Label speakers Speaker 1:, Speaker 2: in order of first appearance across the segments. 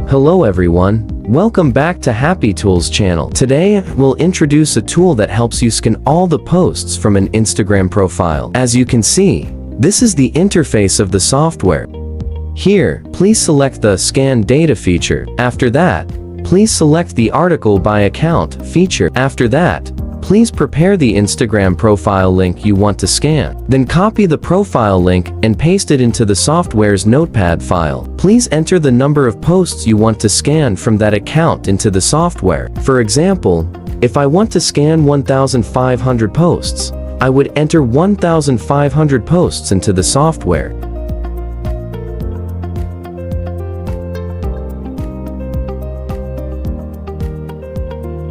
Speaker 1: Hello everyone, welcome back to Happy Tools channel. Today, we'll introduce a tool that helps you scan all the posts from an Instagram profile. As you can see, this is the interface of the software. Here, please select the Scan Data feature. After that, please select the Article by Account feature. After that, please prepare the Instagram profile link you want to scan. Then copy the profile link and paste it into the software's notepad file. Please enter the number of posts you want to scan from that account into the software. For example, if I want to scan 1,500 posts, I would enter 1,500 posts into the software.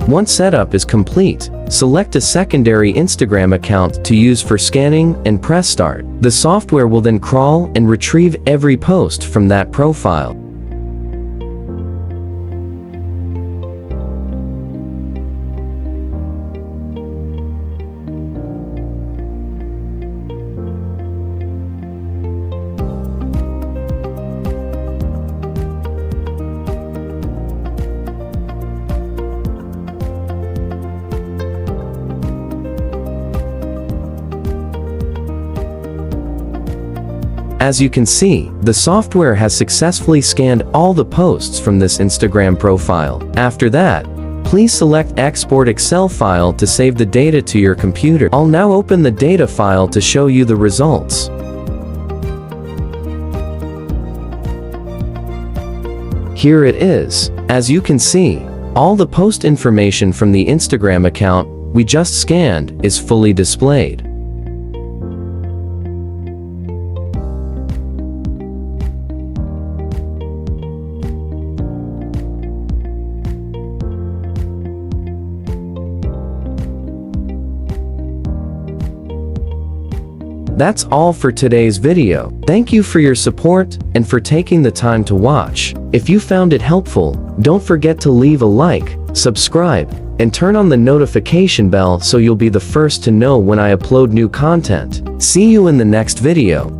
Speaker 1: Once setup is complete, select a secondary Instagram account to use for scanning and press start. The software will then crawl and retrieve every post from that profile. As you can see, the software has successfully scanned all the posts from this Instagram profile. After that, please select Export Excel file to save the data to your computer. I'll now open the data file to show you the results. Here it is. As you can see, all the post information from the Instagram account we just scanned is fully displayed. That's all for today's video. Thank you for your support and for taking the time to watch. If you found it helpful, don't forget to leave a like, subscribe, and turn on the notification bell so you'll be the first to know when I upload new content. See you in the next video.